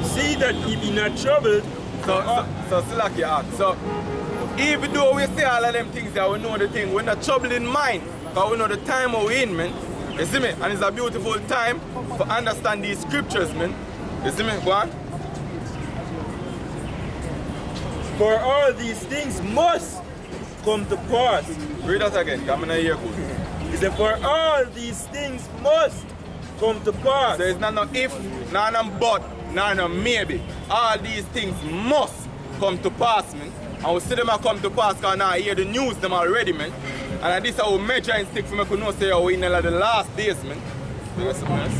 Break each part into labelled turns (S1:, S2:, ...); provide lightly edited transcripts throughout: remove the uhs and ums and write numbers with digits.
S1: See that he be not troubled.
S2: So Silaki asked. So even though we say all of them things that we know the thing, we're not troubled in mind. Because we know the time we're in, man. You see me? And it's a beautiful time to understand these scriptures, man. You see me? Go on.
S1: For all these things must come to pass.
S2: Read that again. I'm gonna hear good.
S1: He said, for all these things must come to pass.
S2: So it's not no if, not no but, not no maybe. All these things must come to pass, man. And we see them come to pass because now I hear the news them already, man. And this is our measuring stick for me to know say we're in the last days, man. Yes, man.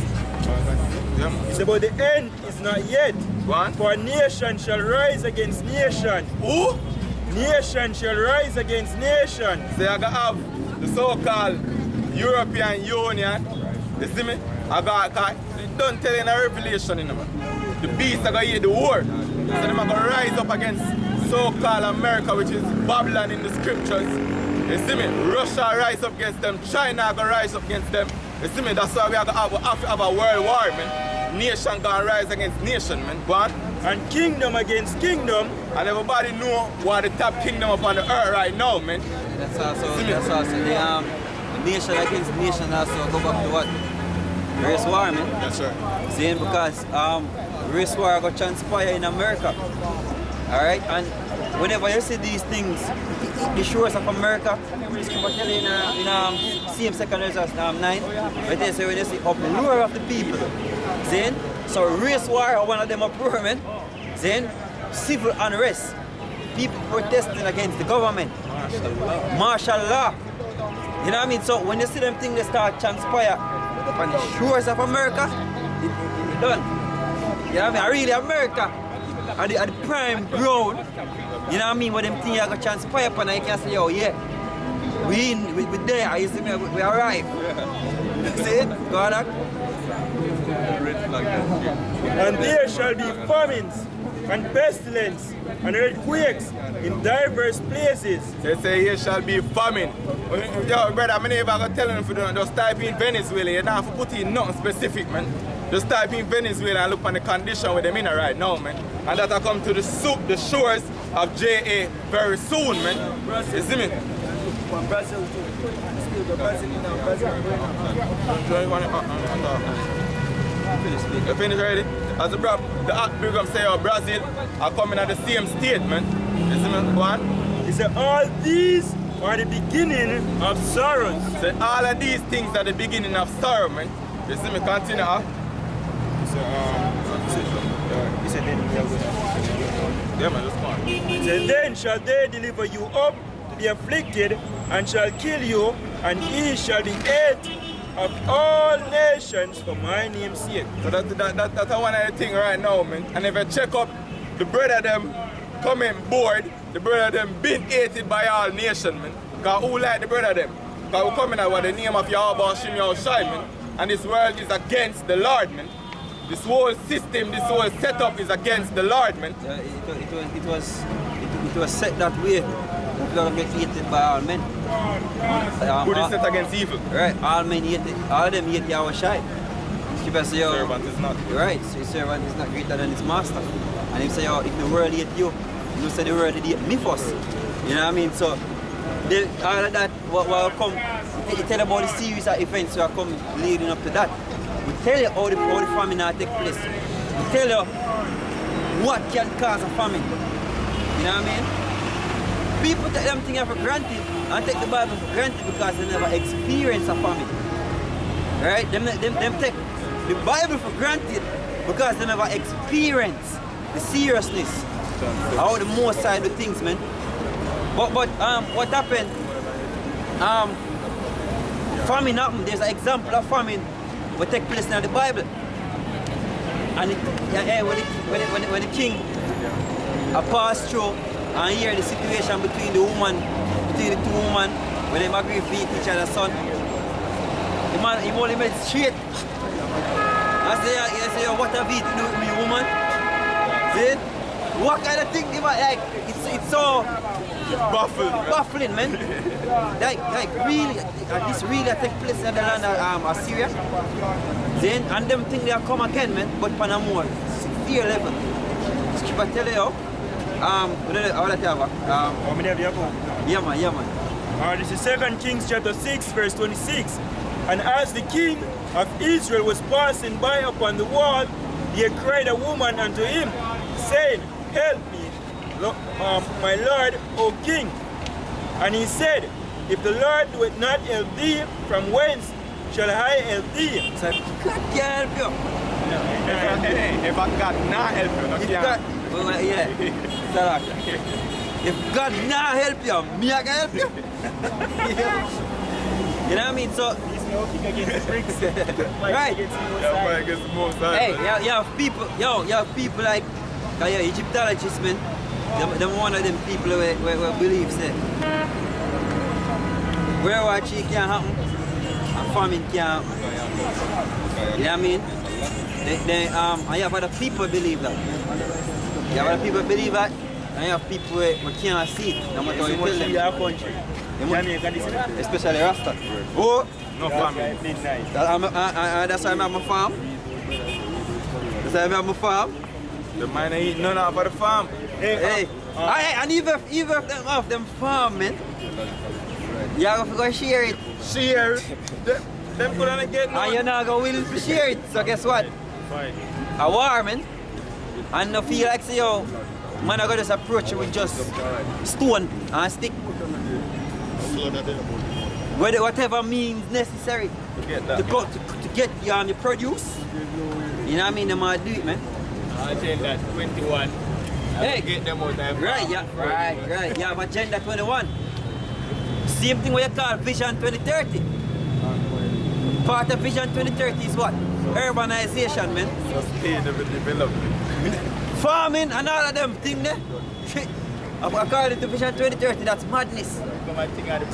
S2: Yeah, man.
S1: He said, but the end is not yet.
S2: What?
S1: For nation shall rise against nation.
S2: Who?
S1: Nation shall rise against nation.
S2: So I got have the so-called European Union. You see me? I got don't tell you in a revelation, you know, man. The beast are gonna hear the word. So them are gonna rise up against so-called America, which is Babylon in the scriptures. You see me? Russia rise up against them, China gonna rise up against them. You see me? That's why we have to have a world war, man. Nation gonna rise against nation, man. Go on.
S1: And kingdom against kingdom.
S2: And everybody know what the top kingdom upon the earth right now, man.
S3: That's also the nation against nation also go back to what? Race war, man.
S2: That's right.
S3: See, because race war got transpire in America. Alright? And whenever you see these things, the shores of America, in same second verse 9, but they say when you see uproar of the people. See? So race war are one of them uproar, man. See? Civil unrest. People protesting against the government. Martial law. You know what I mean? So when you see them things they start transpire on the shores of America, it done. You know what I mean? Really America at the prime ground. You know what I mean? When them things are going to transpire upon you can say, oh yeah, we there, you see me, we arrive. See it? Go on.
S1: And there shall be famines and pestilence and earthquakes in diverse places.
S2: They say here shall be famine. Yo, brother, I'm never gonna tell them if you don't just type in Venezuela. You don't have to put in nothing specific, man. Just type in Venezuela and look on the condition where they're in right now, man. And that'll come to the shores of JA very soon, man. You see me?
S1: Brazil too. Brazil
S2: You finished already? As the program say, Brazil are coming at the same state, man. You see me? Go on.
S1: He said, all these are the beginning of sorrows.
S2: Say all of these things are the beginning of sorrow, man. You see me? Continue, huh?
S1: He said,
S2: yeah, man, just go on.
S1: He said, then shall they deliver you up to be afflicted, and shall kill you, and he shall be hated of all nations for my name's sake.
S2: So that's one of the things right now, man. And if you check up, the brother them coming board, the brother them been hated by all nations, man. Because who like the brother them? Because we coming out with the name of Yahweh Shim Yahushai, man. And this world is against the Lord, man. This whole system, this whole setup is against the Lord, man.
S3: It was set that way. People don't get hated by all men.
S2: Good is set against evil.
S3: Right, all men hate it. All of them hate Yahushai. Scripture say,
S2: servant is not.
S3: Right, so his servant is not greater than his master. And he say, if the world hate you, you say the world hate me first. You know what I mean? So, all of that, what will come, you tell about the series of events that come leading up to that. We tell you how the famine will take place. We tell you what can cause a famine. You know what I mean? People take them things for granted and take the Bible for granted because they never experience a famine. Right? Them take the Bible for granted because they never experience the seriousness how the most side of things, man. But what happened? Famine happened. There's an example of famine will take place in the Bible. And when the king passed through and hear the situation between the two women, when they agree to eat each other's son, the man, he only made straight. I say, what have you to do with me, woman? See? What kind of thing, like, it's so baffling, man. like really, this really take place in the land of Assyria. Then, and them think they come again, man, but for no more fear level. Scripture tell you, how
S1: many have you got?
S3: yeah man.
S1: This is 2 Kings chapter 6, verse 26. And as the king of Israel was passing by upon the wall, there cried a woman unto him, saying, Help me, my lord, O king. And he said, If the Lord would not help thee, from whence shall I help thee?
S3: So God can't help you.
S2: If God not help you, no
S3: If
S2: can.
S3: God, well, yeah. If God not help you, me I can help you. You know what I mean? So, right. Hey, you have people, you have people like, Egyptologists, man. Them one of them people who believe, say, where what can't happen, and famine can't happen. You know what I mean? And you have other people believe that. You have other people believe that, and you have people who can't see it, no matter what you tell them.
S1: Your country.
S3: Especially Rasta. Oh,
S2: No famine.
S3: that's why I have my farm. That's why I have my farm.
S2: The man ain't none out of the farm.
S3: Hey, and even if them off them farm, man, you have to go share it.
S2: Share. Them couldn't get no.
S3: And you're not going willing to share it. So guess what?
S2: Fine.
S3: A war, man. And no feel like say, yo, man, I got just approach it with just stone and stick. Whatever means necessary
S2: To get that.
S3: to get your produce. You know what I mean? They might do it, man.
S2: I think that 21.
S3: Hey.
S2: Get them out there.
S3: Right, yeah, right. You have Agenda 21. Same thing what you call Vision 2030. Part of Vision 2030 is what? Urbanization, man.
S2: Sustainable development.
S3: Farming and all of them things there. According to Vision 2030, that's madness.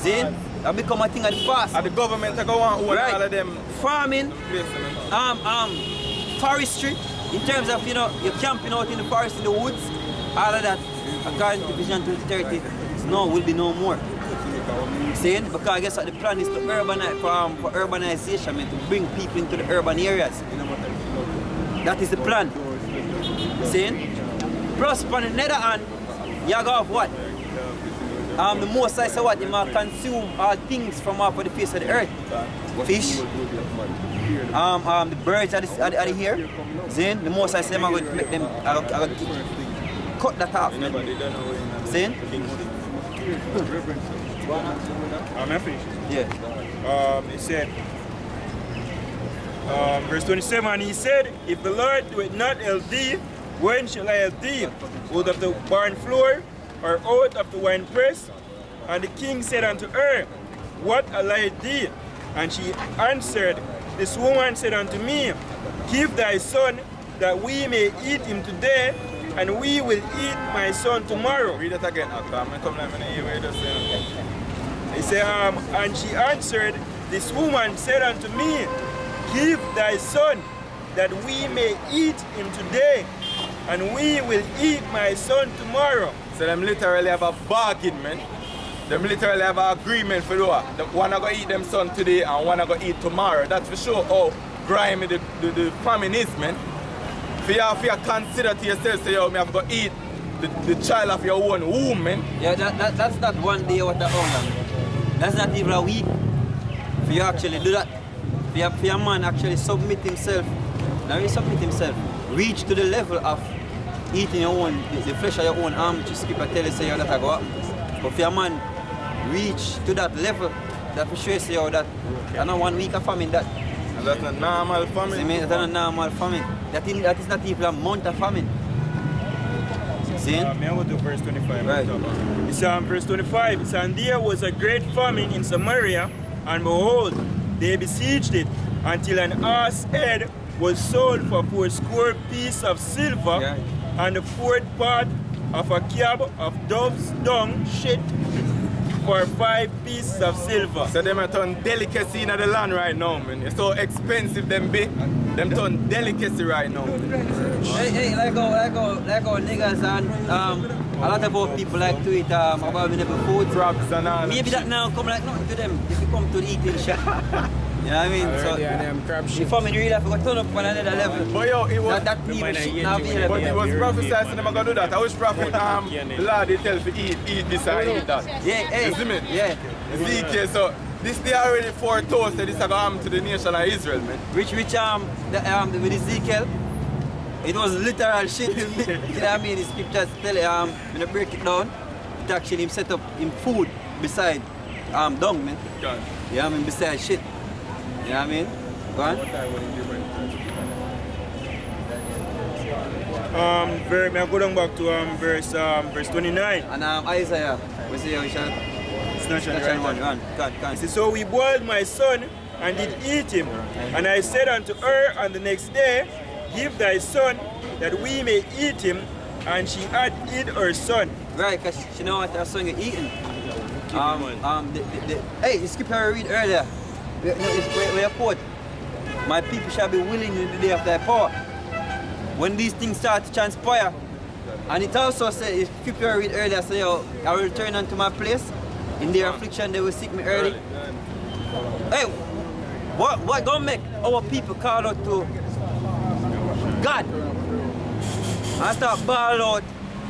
S3: See? That become a thing of the past.
S2: And the government to go on own
S3: Right.
S2: all of them.
S3: Farming,
S2: places,
S3: forestry, in terms of, you're camping out in the forest, in the woods, all of that, according to Vision 2030, will be no more. See? Because I guess what the plan is to urbanize, for urbanization, man, to bring people into the urban areas. That is the plan. See? Plus, on the other hand, you got what? The most I say what, you might consume all things from off of the face of the earth. Fish, the birds are the here. Then the most I say I'm going to make them, I'm going to cut that off. See? Yeah.
S1: He said, verse 27, he said, If the Lord would not help thee, when shall I help thee? Out of the barn floor, or out of the winepress? And the king said unto her, What allied thee? And she answered, This woman said unto me, Give thy son, that we may eat him today, and we will eat my son tomorrow.
S2: Read it again.
S1: He said, and she answered, This woman said unto me, Give thy son, that we may eat him today, and we will eat my son tomorrow.
S2: So them literally have a bargain, man. Them literally have an agreement for what? One are going to eat them son today and one are going to eat tomorrow. That's for sure how grimy the famine is, man. For you consider to yourself, say, yo, me have to eat the child of your own womb, man.
S3: Yeah, that's not one day what the hunger. That's not even a week. For you actually do that. For your man actually submit himself. Now he submit himself. Reach to the level of eating your own, the flesh of your own arm, just keep a tell you say that I go up. But for your man reach to that level, that for sure say that that's not 1 week of famine that.
S2: And that's not normal famine.
S3: See, that's not normal famine. That is not even a month of famine. See?
S1: May I go to verse 25?
S3: Right.
S1: It's verse 25. It's, and there was a great famine in Samaria, and behold, they besieged it until an ass head was sold for 80 pieces of silver,
S3: Yeah.
S1: and the fourth part of a cab of dove's dung shit for 5 pieces of silver.
S2: So them are turn delicacy in the land right now, man. It's so expensive them be. Them turn delicacy right now.
S3: Hey, like how niggas and a lot of our people like to eat abominable food.
S2: Crabs and all.
S3: Maybe that now come like nothing to them if you come to the eating shop. You know what I mean? So, the famine really have to go turn up on another level.
S2: But yo, it was...
S3: That even shit not available.
S2: But it was prophesied so they're gonna do that. I wish prophet the Lord they tell to eat this and eat that.
S3: Yeah, hey.
S2: You see me?
S3: Yeah.
S2: Ezekiel, so this they already foretold that this is gonna happen to the nation of Israel, man.
S3: Which with Ezekiel, it was literal shit. You know what I mean? The scriptures tell when I break it down, it actually him set up him food beside dung, man.
S2: God.
S3: Yeah, I mean beside shit. You know what I mean? Go on.
S1: I go down back to verse 29.
S3: And Isaiah, we see how we shall.
S1: It's not
S3: That's
S1: right.
S3: one. Go on.
S1: It says, so we boiled my son and did eat him. And I said unto her on the next day, give thy son that we may eat him. And she had eat her son.
S3: Right, because she know what her son is eating. Hey, the scripture I read earlier. Where you quote, my people shall be willing in the day of thy power. When these things start to transpire, and it also says, the scripture I read earlier, say, I will return unto my place. In their affliction, they will seek me early. Hey, what gonna make our people call out to God and start ball out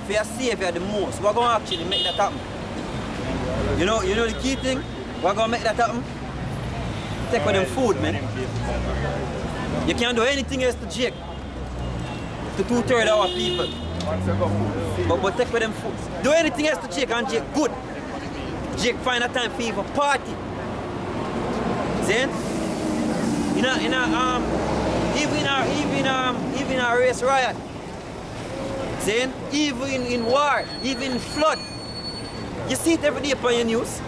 S3: for your savior the most? What gonna actually make that happen? You know the key thing? What gonna make that happen? Take with them food, man. You can't do anything else to Jake. To 2/3 of our people. But take with them food. Do anything else to Jake and Jake good. Jake find a time for you for party. See? Even a race riot. See? Even in war, even in flood. You see it every day upon your news.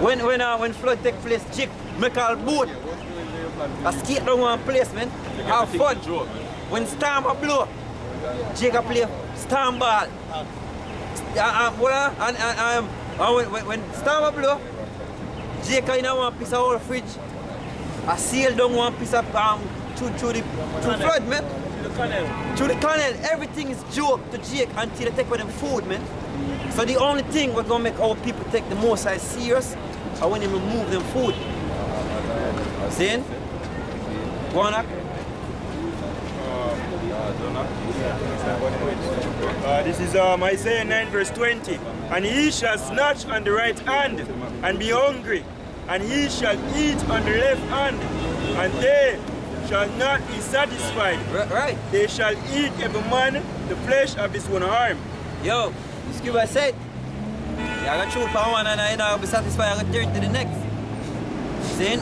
S3: When flood take place, Jake make all boat. I skate down one place, man. Have fun. When storm a blow, Jake a play storm ball. When storm a blow, Jake in one piece of old fridge. I sail down one piece of through flood, man. Through the canal, everything is joke to Jake until they take with them food, man. So the only thing we're gonna make our people take the most serious are when they remove them food. See? Go on,
S1: This is Isaiah 9 verse 20. And he shall snatch on the right hand and be hungry, and he shall eat on the left hand, and they shall not be satisfied.
S3: Right.
S1: They shall eat every man the flesh of his own arm.
S3: Yo, the scripture said, you gotta choose for one and you're be satisfied, you gotta turn to the next. See?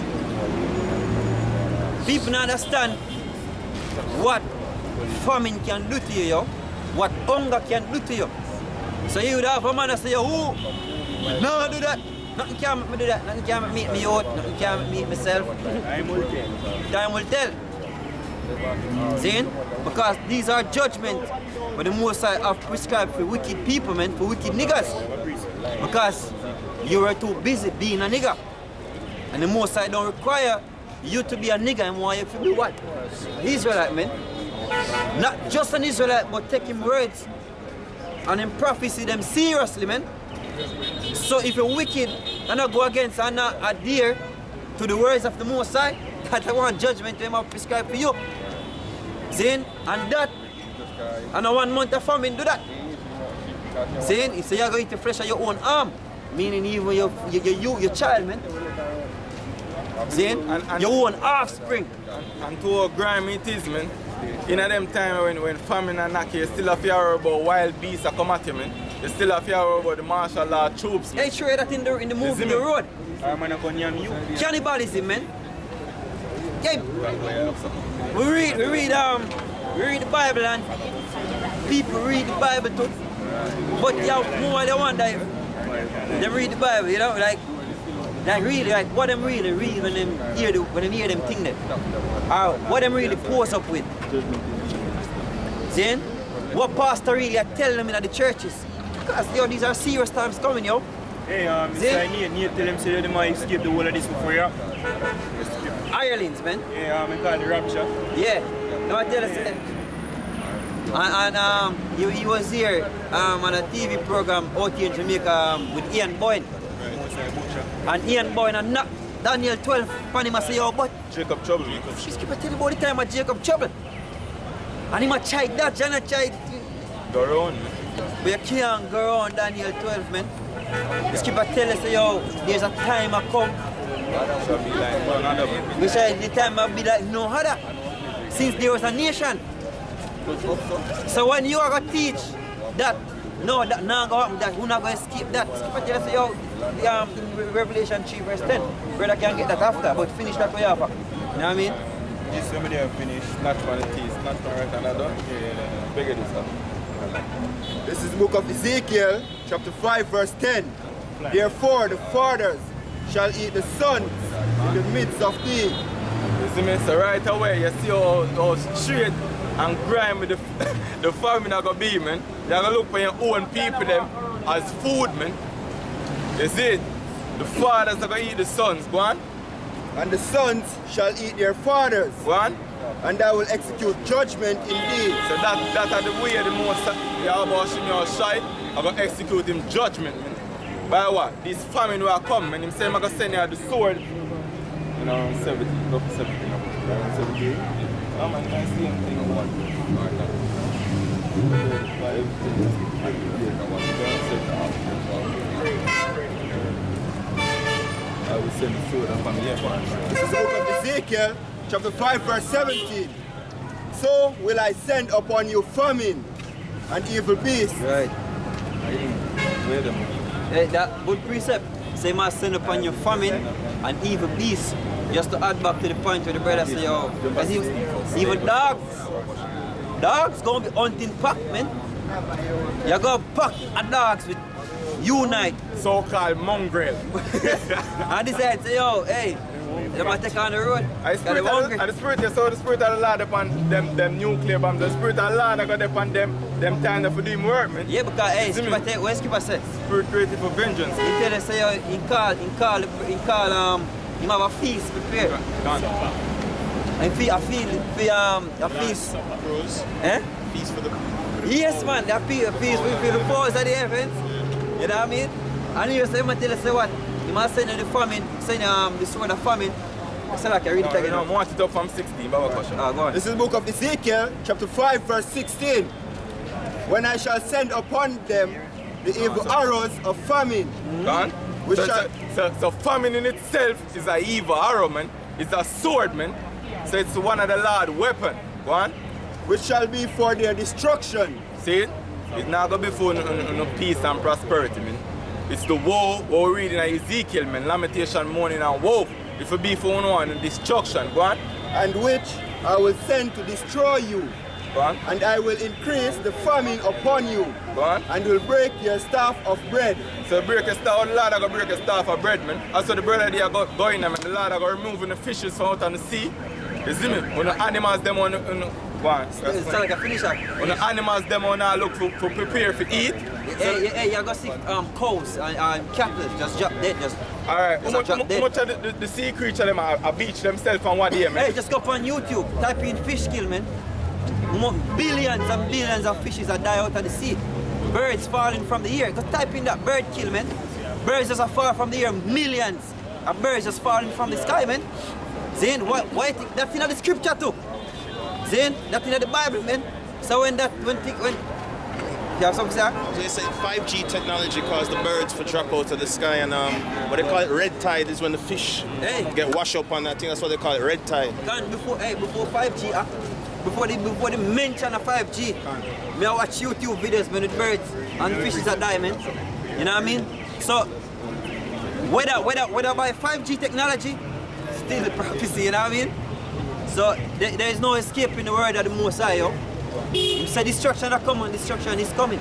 S3: People don't understand what famine can do to you, yo. What hunger can do to you. So you would have a man that say, oh, no, do that. Nothing can make me do that. Nothing can make me out. Nothing can make me myself.
S1: Time will tell.
S3: Time will tell. See? Because these are judgments but the Most High have prescribed for wicked people, man, for wicked niggas. Because you were too busy being a nigga. And the Most High don't require you to be a nigga and want you to be what? An Israelite, man. Not just an Israelite, but take him words and him prophecy them seriously, man. So if you're wicked and not go against and not adhere to the words of the Most High, that I want judgment them have prescribed for you. See? And that, and a 1 month of famine do that. See? He say you're going to eat the flesh of your own arm, meaning even your child, man. See? And your own offspring.
S2: And to how grimy it is, man. In them time when famine and knock, you still have to hear about wild beasts that come at you, man. You still have to hear about the martial law troops, man.
S3: Hey, sure that in the movie, The Road. Cannibalism, man. Yeah. We read the Bible and people read the Bible too. But yeah, more they wonder if they read the Bible, you know, like really, like what them really read when them hear them thing there. Or what them really pose up with. See? What pastor really tell them in the churches. Because yo, these are serious times coming, yo.
S1: Hey, Mr. Need tell them say they might escape the whole of this before you.
S3: Ireland's, man.
S1: Yeah, I call the rapture.
S3: Yeah. No, I tell us. And he was here on a TV program out here in Jamaica with Ian Boyne. And Ian Boyne knocked Daniel 12, pan him a say, yo, but
S2: Jacob trouble.
S3: she skip a tell you about the time of Jacob trouble. And him a child that, John a child.
S2: Go around, man.
S3: But you can't go around Daniel 12, man. The skipper tell us, yo, there's a time a come.
S2: Shall be like one another, man.
S3: Which the time will be like no other. Since there was a nation. So when you are going to teach that, no, that not going to happen, that we're not going to skip that. Skipper tell us, yo, Revelation 3 verse 10. Brother can get that after, but finish that for you after. You know what I mean?
S1: This somebody have finished.
S2: Not one of these, not one right another. Yeah. Bigger this up.
S4: This is the book of Ezekiel, chapter 5, verse 10. Therefore the fathers shall eat the sons in the midst of thee.
S2: You see me? So right away, you see how straight and grimy the famine are going to be, man. You're going to look for your own people them as food, man. You see it? The fathers are going to eat the sons. Go on.
S4: And the sons shall eat their fathers,
S2: Go on.
S4: and I will execute judgment in thee.
S2: So that are the way the most Yahweh Shai are going to execute him judgment, man. By what? This famine will come, and him say I'm going to send you the sword. You know, 70, go for 70. Around 70. Oh man, I see him thing one. I will send the sword up on the airport.
S4: This is the book of Ezekiel, chapter 5, verse 17. So will I send upon you famine and evil beasts.
S3: Right.
S2: Wait a minute.
S3: Hey, that good precept. Say, must send upon you famine and evil beasts. Just to add back to the point where the brother say, yo, because even dogs gonna be hunting pack, man. You're gonna pack a dogs with unite.
S2: So-called mongrel.
S3: And decide, say, yo, hey, they might take on the road.
S2: The spirit of the Lord upon them nuclear bombs. The spirit of the Lord got upon them time for doing work, man.
S3: Yeah, because, hey, skipper take, what skipper say?
S2: Spirit created for vengeance.
S3: He tell us, say, yo, he call, him have a feast prepared. And a feast. Eh?
S4: Feast for the
S3: Yes, man, that feast for the powers of the heavens. You know what I mean? And he was saying, tell us what? He must send the famine, send the sword of famine. So like I read it again.
S2: I want it up from 16, but question.
S3: Go on.
S4: This is the book of Ezekiel, chapter 5, verse 16. When I shall send upon them the evil arrows of famine.
S2: Gone?
S4: Which
S2: So famine in itself is an evil arrow, man. It's a sword, man. So it's one of the Lord's weapon. Go on.
S4: Which shall be for their destruction.
S2: See it? It's not going to be for no peace and prosperity, man. It's the woe what we're reading in Ezekiel, man. Lamentation, mourning, and woe. It will be for one destruction. Go on.
S4: And which I will send to destroy you.
S2: Go on.
S4: And I will increase the famine upon you.
S2: Go on.
S4: And will break your staff of bread.
S2: So break a staff, the Lord are going to break a staff of bread, man. And so the bread they are going there, man. The Lord are going to remove the fishes from out on the sea. You see me? When the animals them on go on.
S3: It's like a finisher.
S2: When the animals them on look for prepare for eat.
S3: Hey, you're going to see cows and cattle just drop dead. Just,
S2: alright, how
S3: just
S2: much of the sea creature them are beach themselves on what day, man?
S3: hey, just go up on YouTube, type in fish kill, man. Billions and billions of fishes are die out of the sea. Birds falling from the air. Go type in that bird kill, man. Birds just are fall from the air, millions of birds just falling from the sky, man. Zane, why that's in the scripture too? Zane, that's in the Bible, man. So when you have something to say?
S5: They say 5G technology caused the birds to drop out of the sky, and what they call it red tide is when the fish get washed up on that thing. That's what they call it, red tide.
S3: Before 5G, before they mention a 5G, me I watch YouTube videos when the birds and fishes are dying, man. You know what I mean? So whether by 5G technology, still the prophecy, you know what I mean? So there is no escape in the word of the Most High, yo. He said destruction are coming, destruction is coming.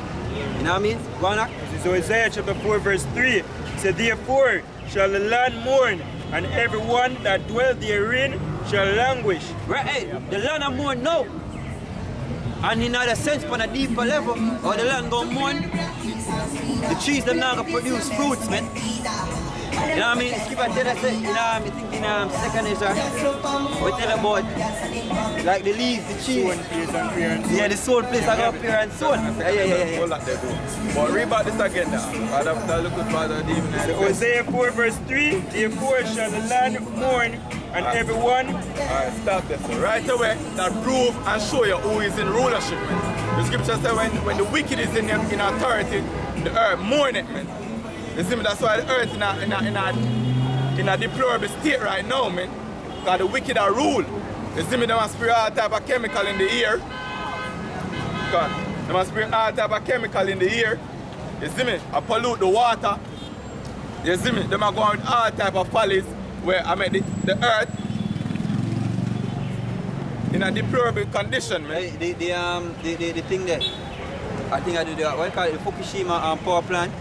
S3: You know what I mean? Go on,
S1: So Isaiah chapter 4 verse 3 said, therefore shall the land mourn, and everyone that dwell therein shall languish.
S3: Right, hey, the land are mourn now. And in other sense, on a deeper level, or the land go mourn, the trees them now gonna produce fruits, man. You know what I mean? Skip and tell us, you know, I think in second is we tell about like the leaves, the cheese. Yeah, the soul place I got up here and so on. Yeah.
S2: All that they do. But read about this again now. That look good for the evening.
S1: Hosea 4 verse 3, therefore shall the land mourn and everyone.
S2: Alright, stop this. Right away, that prove and show you who is in rulership, man. The scripture says when the wicked is in authority, the earth mourn it, man. You see me? That's why the earth in a deplorable state right now, man. Because the wicked are rule. You see me? They must spray all type of chemical in the air. They must spray all type of chemical in the air. You see me? I pollute the water. You see me? They must go on with all type of follies where I make the earth in a deplorable condition, man.
S3: The thing there, I think I do the, what you call it, the Fukushima power plant.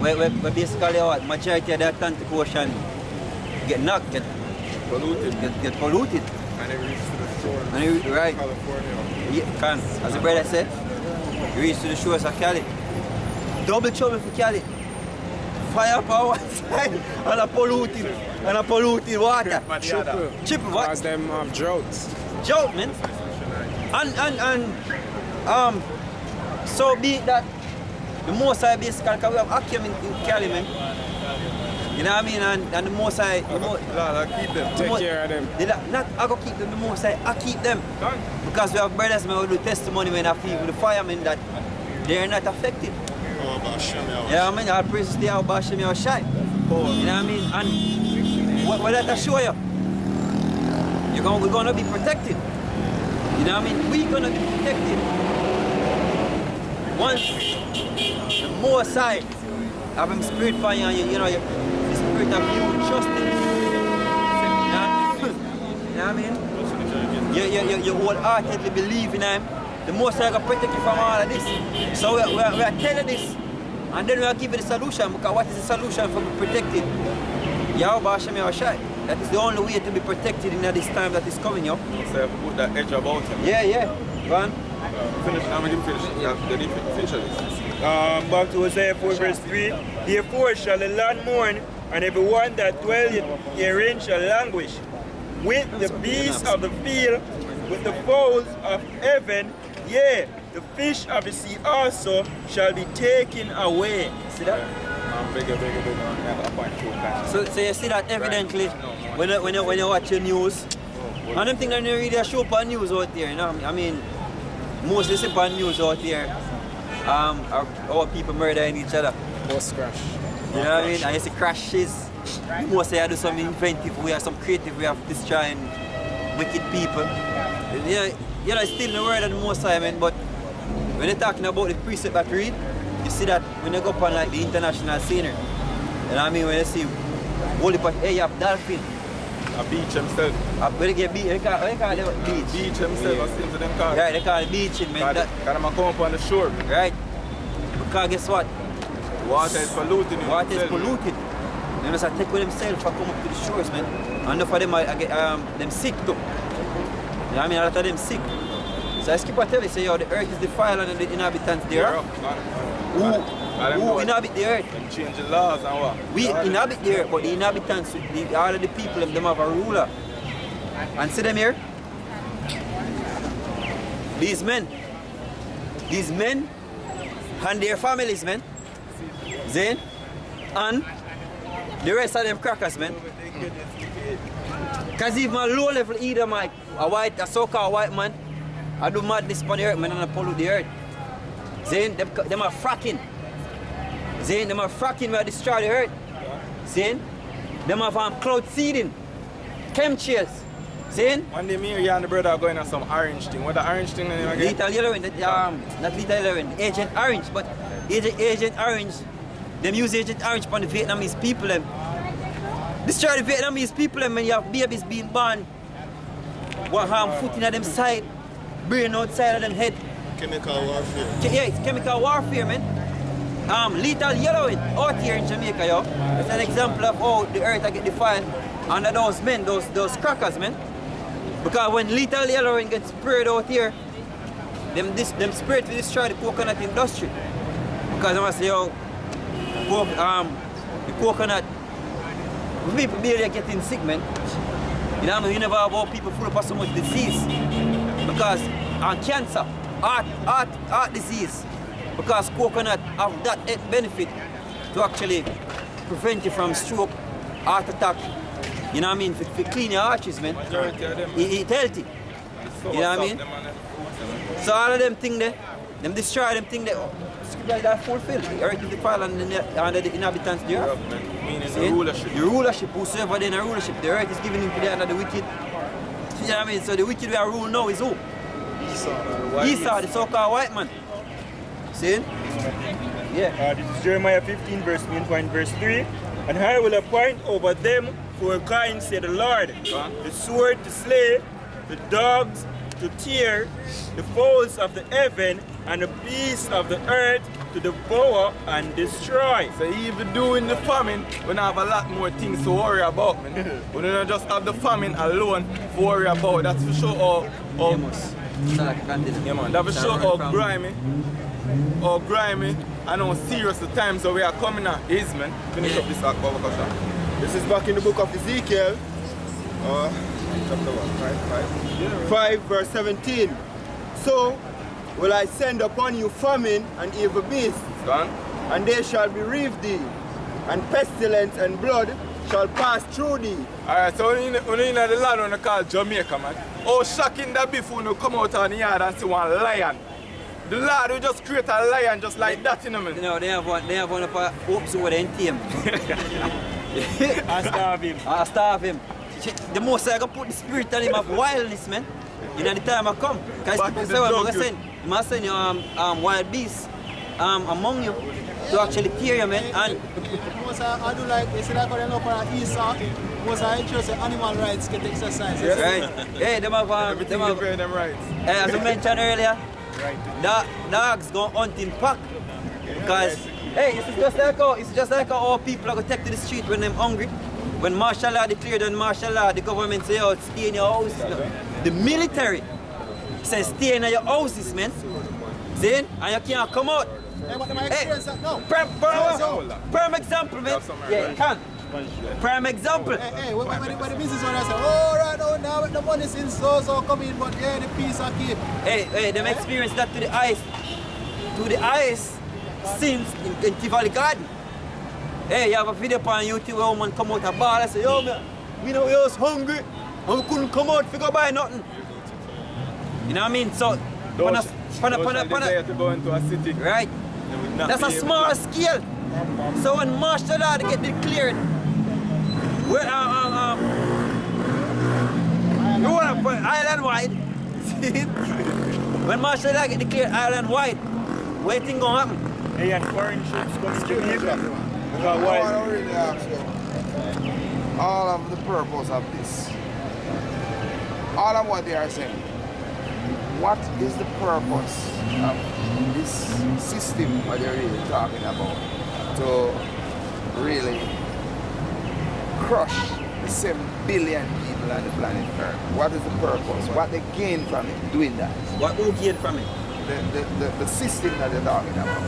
S3: Where basically what majority of the Atlantic Ocean get knocked, get polluted.
S2: And it reaches to the shore of
S3: right.
S2: California.
S3: Yeah, can. As the brother said, you reach to the shores of Cali. Double trouble for Cali. Fire power side and a polluted water. Triple what?
S6: Because them have droughts.
S3: Drought, man. And so be it that the most I basically, because we have Akim in Cali, man. You know what I mean? And the most I,
S2: keep them.
S6: Take care of them.
S3: Not I go keep them, the most I keep them. Because we have brothers, man, who do testimony when I feel with the firemen that they are not affected. Yeah, I mean, all praises to our Bashem Yahweh Shai. You know what I mean? And what that show you? We're going to be protected. You know what I mean? We're going to be protected. Once the more side have him spirit for you, you know, the spirit of you justice. You know what I mean? You wholeheartedly believe in him. The most I can protect you from all of this. So we are telling this, and then we are giving the solution, because what is the solution for being protected? Yahweh Hashem Yahweh Shai. That is the only way to be protected in this time that is coming, yo.
S2: So you put that edge about him.
S3: Yeah. Go on.
S2: Finish. I'm going to finish this.
S1: Back to Hosea 4 verse 3, therefore shall the land mourn, and everyone that dwelleth herein shall languish. With the beasts of the field, with the fowls of heaven, yea, the fish of the sea also shall be taken away. See that? So you see that evidently when you watch the news, and them things that you really show up on news out there, you know? I mean, most of the news out there, our people murdering each other.
S6: Bus crash.
S3: You know what I mean? And you see crashes. Most say I do some inventive way, some creative way of destroying wicked people. You know, it's still in the word of the Most High, man, but when you're talking about the precept that we read, you see that when you go up on like the international scenery, you know what I mean, when you see holy pot, hey, you have dolphin.
S2: A beach himself.
S3: Where they get beach? They call it beach.
S2: Beach himself, I see to them call.
S3: Right, they call it beaching, man.
S2: Because they come up on the shore.
S3: Right. Because guess what?
S2: Water is polluted.
S3: Water is polluted. They must take with themselves and come up to the shores, man. And enough of them get them sick too. You know what I mean? A lot of them sick. So I keep on telling you, say, yo, the earth is defiled and the inhabitants thereof. Who inhabit the earth?
S2: Them change the laws and what?
S3: We inhabit the earth, but the inhabitants, all of the people, them have a ruler. And see them here? These men and their families, man. Zane, and the rest of them crackers, man. Because even a low-level Edomite, a so-called white man, I do madness on the earth, man, and I pollute the earth. Zane, them are fracking. Zane, them are fracking where they destroy the earth. Zane, them have cloud seeding, chemtrails. Zane.
S2: One day me and you and the brother are going on some orange thing. What the orange thing name again?
S3: Little yellow, not little yellow, Agent Orange, but Agent Orange, them use Agent Orange for the Vietnamese people, them. Destroy the Vietnamese people, them, when you have babies being born. What harm foot in them side, brain outside of them head.
S5: Chemical warfare.
S3: Yeah, it's chemical warfare, man. Lethal yellowing out here in Jamaica, yo. It's an example of how the earth get defiled under those men, those crackers, man. Because when lethal yellowing gets sprayed out here, them spray to destroy the coconut industry. Because I must say, yo, the coconut, people barely getting sick, man. You know what I mean? You never have all people full of so much disease. Because cancer, heart disease. Because coconut have that benefit to actually prevent you from stroke, heart attack. You know what I mean? If you clean your arteries, man. Eat healthy. You know what I mean? So all of them things there, them destroy them things there. Scripture that fulfilled. The earth is the fall under the inhabitants thereof.
S2: Meaning the rulership.
S3: The rulership, whosoever they in a rulership, the earth is given into the hand of the wicked. You know what I mean? So the wicked we are ruled now is who? Esau, the so-called white man. See? Yeah.
S1: This is Jeremiah 15, verse 3. And I will appoint over them 4 kinds, said the Lord. The sword to slay, the dogs to tear, the fowls of the heaven, and the beasts of the earth to devour and destroy.
S2: So even during the famine, we have a lot more things to worry about, man. We don't just have the famine alone to worry about. That's for sure how
S3: Yeah, man.
S2: that for sure how grimy and how serious the times that we are coming at is, man. Finish up this conversation.
S4: This is back in the book of Ezekiel, chapter 5 verse 17. So will I send upon you famine and evil beasts, and they shall bereave thee, and pestilence and blood shall pass through thee.
S2: Alright, so when you in the land when they call Jamaica, man, how shocking that be when you come out on the yard and see one lion. The Lord will just create a lion just like that, you know, man.
S3: You know, they have one of our hopes over the team.
S1: I
S3: starve him. The most I can put the spirit on him of wildness, man. You know the time I come. Because people say, well, I'm going to send you wild beasts among you to actually tear you, man. And
S7: I do like, you see like how they know for Esau, was I interested animal rights get exercise.
S3: right. Hey, them have
S2: them rights.
S3: As I mentioned earlier, dogs go hunt in pack. Because hey, it's just like how all people are going to take to the street when they're hungry. When martial law declared on martial law, the government say, oh, stay in your houses. The military says stay in your houses, man. See? And you can't come out.
S7: Hey, what am I experiencing that now?
S3: Prime example, man. Yeah, you can. Prime example.
S7: Hey, when the business owner say, oh, right now the money is in so come in, but yeah, the peace are keep.
S3: Hey, them experience that to the eyes since in Tivoli Garden. Hey, you have a video on YouTube where a woman come out of bar and say, yo, man, we know we was hungry and we couldn't come out to go buy nothing. You know what I mean? So,
S2: Those desire to go into a city.
S3: Right. That's a small scale. So when martial law get declared, where you want to put island wide? When martial law get declared island wide, what do you think gonna happen?
S1: Hey, and foreign ships come to Jamaica.
S8: I want to really ask you all of the purpose of this. All of what they are saying. What is the purpose of this system what they're really talking about to really crush the 7 billion people on the planet Earth? What is the purpose? What they gain from it doing that?
S3: What will gain from it?
S8: The system that they're talking about.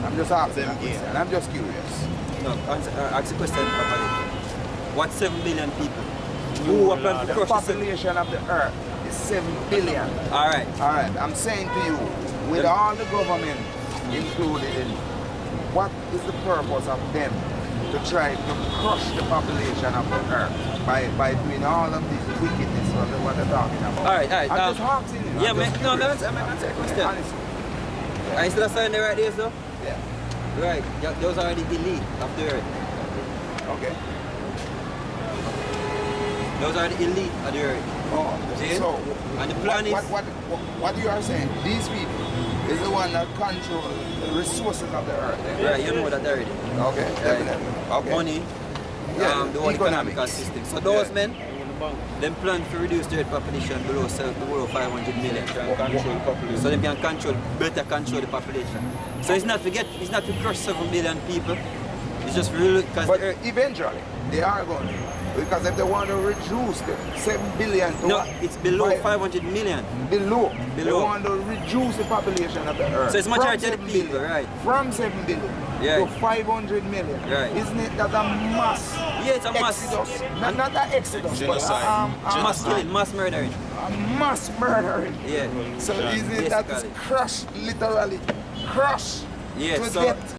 S8: I'm just asking a question. I'm just curious.
S3: No, ask the question properly. What 7 billion people? Who are planning to
S8: The
S3: crush the
S8: population of the Earth is 7 billion.
S3: Alright.
S8: Alright, I'm saying to you, with all the government included in, what is the purpose of them to try to crush the population of the Earth by doing all of this wickedness what they're talking about?
S3: Alright.
S8: I'm just asking you.
S3: Yeah, man. No, let's answer the question.
S8: Honestly.
S3: Are you still saying the right there, though?
S8: Yeah.
S3: Right. Those are the elite of the earth.
S8: Okay.
S3: Those are the elite of the earth.
S8: Oh,
S3: See?
S8: so
S3: And the plan is...
S8: what you are saying, these people is the one that control the resources of the earth.
S3: Right, you know that already.
S8: Okay, definitely. Okay.
S3: Money,
S8: Yeah,
S3: the whole economical
S8: economics.
S3: system. So those men, them plan to reduce the earth population below 500 million. So they can better control the population. So it's not to crush 7 billion people. It's just really because
S8: But
S3: the earth...
S8: eventually, they are going to. Because if they want to reduce the 7 billion to
S3: No, it's below 500 million.
S8: They want to reduce the population of the earth.
S3: So it's
S8: from
S3: majority of the
S8: 7
S3: people,
S8: billion,
S3: right?
S8: From 7 billion
S3: Yeah.
S8: to 500 million.
S3: Right.
S8: Isn't it that a mass
S3: Yeah, it's a mass.
S8: exodus? Not an exodus,
S5: Genocide.
S8: but
S3: Mass killing, mass murdering.
S8: a mass murdering.
S3: Yeah.
S8: So isn't it that is
S3: Basically.
S8: crushed, literally crushed
S3: Yeah,
S8: to
S3: so
S8: death?